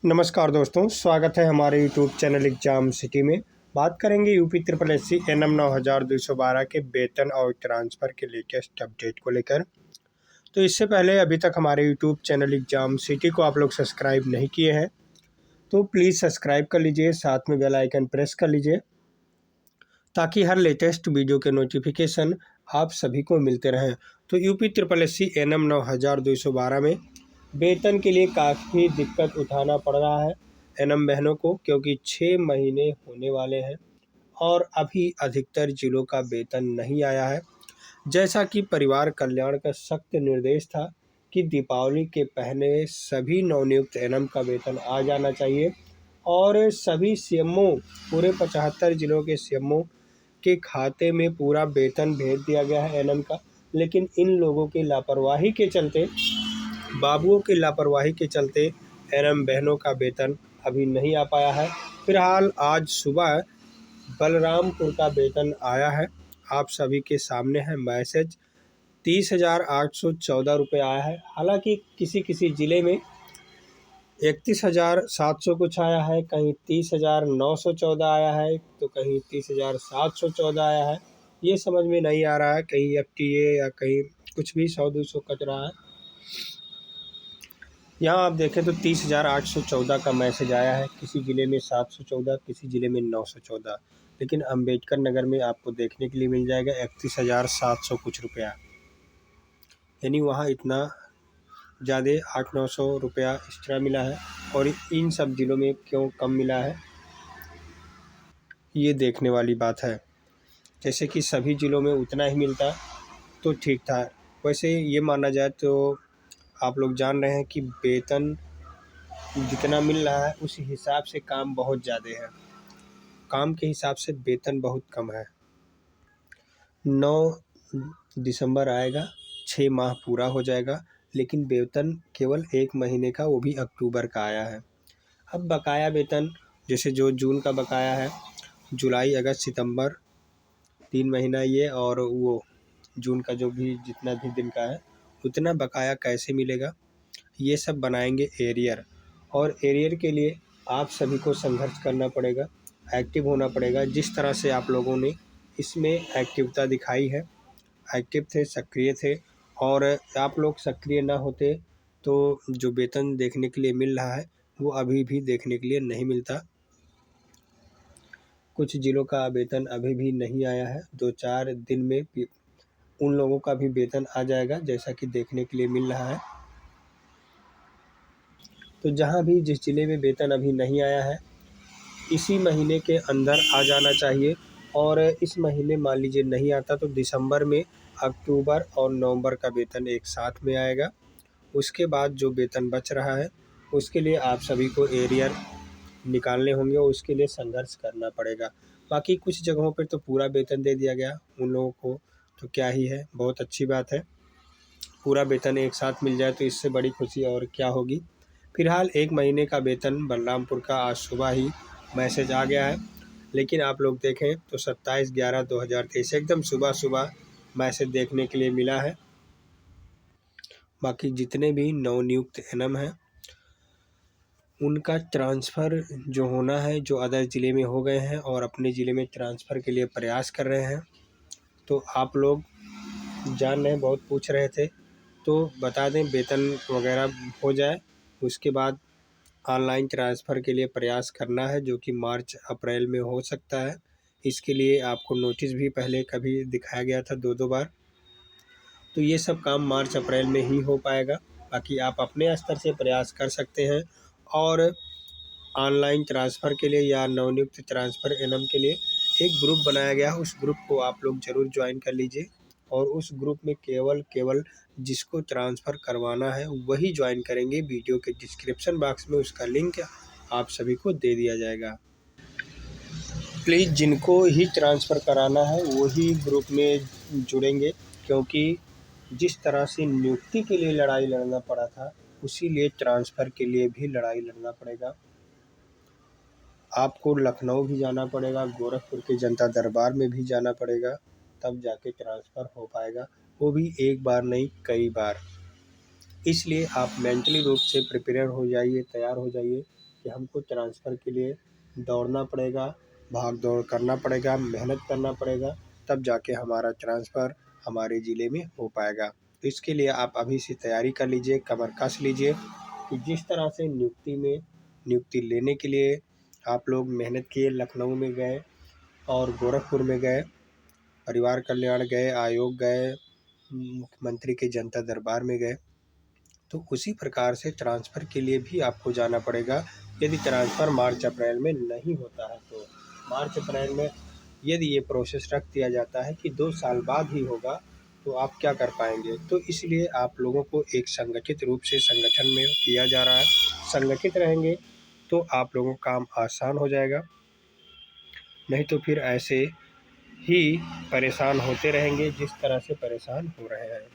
नमस्कार दोस्तों, स्वागत है हमारे यूट्यूब चैनल एग्जाम सिटी में। बात करेंगे UP triple S C N M 9212 के वेतन और ट्रांसफ़र के लेटेस्ट अपडेट को लेकर। तो इससे पहले अभी तक हमारे यूट्यूब चैनल एग्जाम सिटी को आप लोग सब्सक्राइब नहीं किए हैं तो प्लीज़ सब्सक्राइब कर लीजिए, साथ में बेल आइकन प्रेस कर लीजिए ताकि हर लेटेस्ट वीडियो के नोटिफिकेशन आप सभी को मिलते रहें। तो UP triple S C N M 9212 में वेतन के लिए काफ़ी दिक्कत उठाना पड़ रहा है एनएम बहनों को, क्योंकि 6 महीने होने वाले हैं और अभी अधिकतर जिलों का वेतन नहीं आया है। जैसा कि परिवार कल्याण का सख्त निर्देश था कि दीपावली के पहले सभी नवनियुक्त एनएम का वेतन आ जाना चाहिए और सभी सीएमओ, पूरे 75 जिलों के सीएमओ के खाते में पूरा वेतन भेज दिया गया है एनएम का। लेकिन इन लोगों की लापरवाही के चलते, बाबुओं की लापरवाही के चलते एनएम बहनों का वेतन अभी नहीं आ पाया है। फिलहाल आज सुबह बलरामपुर का वेतन आया है, आप सभी के सामने है मैसेज। 30,814 रुपये आया है। हालांकि किसी किसी ज़िले में 31,700 कुछ आया है, कहीं 30,914 आया है, तो कहीं 30,714 आया है। ये समझ में नहीं आ रहा है, कहीं एफटीए या कहीं कुछ भी 100-200 कट रहा है। यहाँ आप देखें तो 30,814 का मैसेज आया है, किसी ज़िले में 714, किसी ज़िले में 914, लेकिन अम्बेडकर नगर में आपको देखने के लिए मिल जाएगा 31,700 कुछ रुपया। यानी वहाँ इतना ज़्यादा 800-900 रुपया एक्स्ट्रा मिला है और इन सब ज़िलों में क्यों कम मिला है, ये देखने वाली बात है। जैसे कि सभी ज़िलों में उतना ही मिलता तो ठीक था। वैसे ये माना जाए तो आप लोग जान रहे हैं कि वेतन जितना मिल रहा है उस हिसाब से काम बहुत ज़्यादा है, काम के हिसाब से वेतन बहुत कम है। 9 दिसंबर आएगा, 6 माह पूरा हो जाएगा, लेकिन वेतन केवल 1 महीने का, वो भी अक्टूबर का आया है। अब बकाया वेतन, जैसे जो जून का बकाया है, जुलाई, अगस्त, सितंबर 3 महीना ये, और वो जून का जो भी जितना भी दिन का है उतना बकाया कैसे मिलेगा, ये सब बनाएंगे एरियर। और एरियर के लिए आप सभी को संघर्ष करना पड़ेगा, एक्टिव होना पड़ेगा। जिस तरह से आप लोगों ने इसमें एक्टिवता दिखाई है, एक्टिव थे, सक्रिय थे, और आप लोग सक्रिय ना होते तो जो वेतन देखने के लिए मिल रहा है वो अभी भी देखने के लिए नहीं मिलता। कुछ ज़िलों का वेतन अभी भी नहीं आया है, 2-4 दिन में उन लोगों का भी वेतन आ जाएगा, जैसा कि देखने के लिए मिल रहा है। तो जहाँ भी जिस ज़िले में वेतन अभी नहीं आया है, इसी महीने के अंदर आ जाना चाहिए। और इस महीने मान लीजिए नहीं आता तो दिसंबर में अक्टूबर और नवंबर का वेतन एक साथ में आएगा। उसके बाद जो वेतन बच रहा है उसके लिए आप सभी को एरियर निकालने होंगे और उसके लिए संघर्ष करना पड़ेगा। बाकी कुछ जगहों पर तो पूरा वेतन दे दिया गया उन लोगों को, तो क्या ही है, बहुत अच्छी बात है। पूरा वेतन एक साथ मिल जाए तो इससे बड़ी खुशी और क्या होगी। फिलहाल 1 महीने का वेतन बलरामपुर का आज सुबह ही मैसेज आ गया है, लेकिन आप लोग देखें तो 27/11/2023 एकदम सुबह मैसेज देखने के लिए मिला है। बाकी जितने भी नवनियुक्त एनएम हैं उनका ट्रांसफ़र जो होना है, जो अदर ज़िले में हो गए हैं और अपने ज़िले में ट्रांसफ़र के लिए प्रयास कर रहे हैं, तो आप लोग जान रहे हैं, बहुत पूछ रहे थे, तो बता दें वेतन वगैरह हो जाए उसके बाद ऑनलाइन ट्रांसफ़र के लिए प्रयास करना है, जो कि मार्च अप्रैल में हो सकता है। इसके लिए आपको नोटिस भी पहले कभी दिखाया गया था 2-2 बार, तो ये सब काम मार्च अप्रैल में ही हो पाएगा। बाकी आप अपने स्तर से प्रयास कर सकते हैं और ऑनलाइन ट्रांसफ़र के लिए या नवनियुक्त ट्रांसफ़र एनएम के लिए एक ग्रुप बनाया गया है, उस ग्रुप को आप लोग ज़रूर ज्वाइन कर लीजिए। और उस ग्रुप में केवल जिसको ट्रांसफ़र करवाना है वही ज्वाइन करेंगे। वीडियो के डिस्क्रिप्शन बॉक्स में उसका लिंक आप सभी को दे दिया जाएगा। प्लीज़ जिनको ही ट्रांसफ़र कराना है वही ग्रुप में जुड़ेंगे, क्योंकि जिस तरह से नियुक्ति के लिए लड़ाई लड़ना पड़ा था उसी लिए ट्रांसफ़र के लिए भी लड़ाई लड़ना पड़ेगा। आपको लखनऊ भी जाना पड़ेगा, गोरखपुर के जनता दरबार में भी जाना पड़ेगा, तब जाके ट्रांसफ़र हो पाएगा, वो भी एक बार नहीं कई बार। इसलिए आप मेंटली रूप से प्रिपेयर हो जाइए, तैयार हो जाइए कि हमको ट्रांसफ़र के लिए दौड़ना पड़ेगा, भाग दौड़ करना पड़ेगा, मेहनत करना पड़ेगा, तब जाके हमारा ट्रांसफ़र हमारे ज़िले में हो पाएगा। तो इसके लिए आप अभी से तैयारी कर लीजिए, कमर कस लीजिए कि जिस तरह से नियुक्ति लेने के लिए आप लोग मेहनत किए, लखनऊ में गए और गोरखपुर में गए, परिवार कल्याण गए, आयोग गए, मुख्यमंत्री के जनता दरबार में गए, तो उसी प्रकार से ट्रांसफ़र के लिए भी आपको जाना पड़ेगा। यदि ट्रांसफ़र मार्च अप्रैल में नहीं होता है तो मार्च अप्रैल में यदि ये प्रोसेस रख दिया जाता है कि 2 साल बाद ही होगा, तो आप क्या कर पाएंगे। तो इसलिए आप लोगों को एक संगठित रूप से संगठन में किया जा रहा है। संगठित रहेंगे तो आप लोगों का काम आसान हो जाएगा, नहीं तो फिर ऐसे ही परेशान होते रहेंगे जिस तरह से परेशान हो रहे हैं।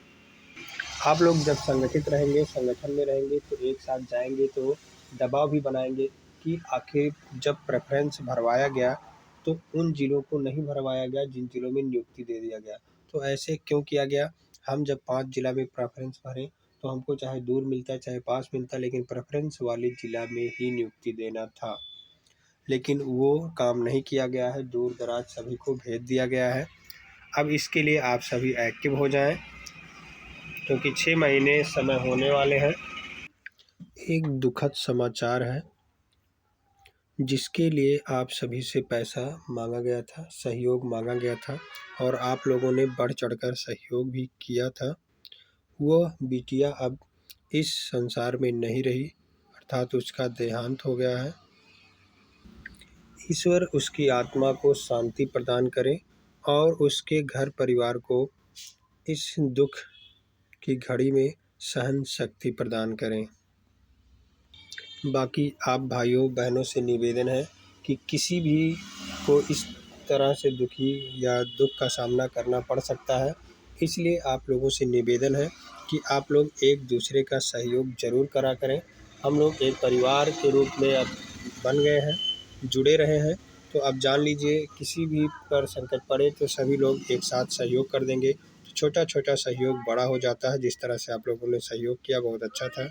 आप लोग जब संगठित रहेंगे, संगठन में रहेंगे, तो एक साथ जाएंगे तो दबाव भी बनाएंगे कि आखिर जब प्रेफरेंस भरवाया गया तो उन ज़िलों को नहीं भरवाया गया जिन ज़िलों में नियुक्ति दे दिया गया। तो ऐसे क्यों किया गया। हम जब 5 ज़िला में प्रेफरेंस भरें तो हमको चाहे दूर मिलता चाहे पास मिलता, लेकिन प्रेफरेंस वाले ज़िला में ही नियुक्ति देना था, लेकिन वो काम नहीं किया गया है, दूर दराज सभी को भेज दिया गया है। अब इसके लिए आप सभी एक्टिव हो जाएं, क्योंकि 6 महीने समय होने वाले हैं। एक दुखद समाचार है जिसके लिए आप सभी से पैसा मांगा गया था, सहयोग मांगा गया था और आप लोगों ने बढ़ चढ़कर सहयोग भी किया था। वह बिटिया अब इस संसार में नहीं रही, अर्थात उसका देहांत हो गया है। ईश्वर उसकी आत्मा को शांति प्रदान करें और उसके घर परिवार को इस दुख की घड़ी में सहन शक्ति प्रदान करें। बाकी आप भाइयों बहनों से निवेदन है कि किसी भी को इस तरह से दुख का सामना करना पड़ सकता है, इसलिए आप लोगों से निवेदन है कि आप लोग एक दूसरे का सहयोग ज़रूर करा करें। हम लोग एक परिवार के रूप में अब बन गए हैं, जुड़े रहे हैं, तो अब जान लीजिए किसी भी पर संकट पड़े तो सभी लोग एक साथ सहयोग कर देंगे, तो छोटा छोटा सहयोग बड़ा हो जाता है। जिस तरह से आप लोगों ने सहयोग किया बहुत अच्छा था।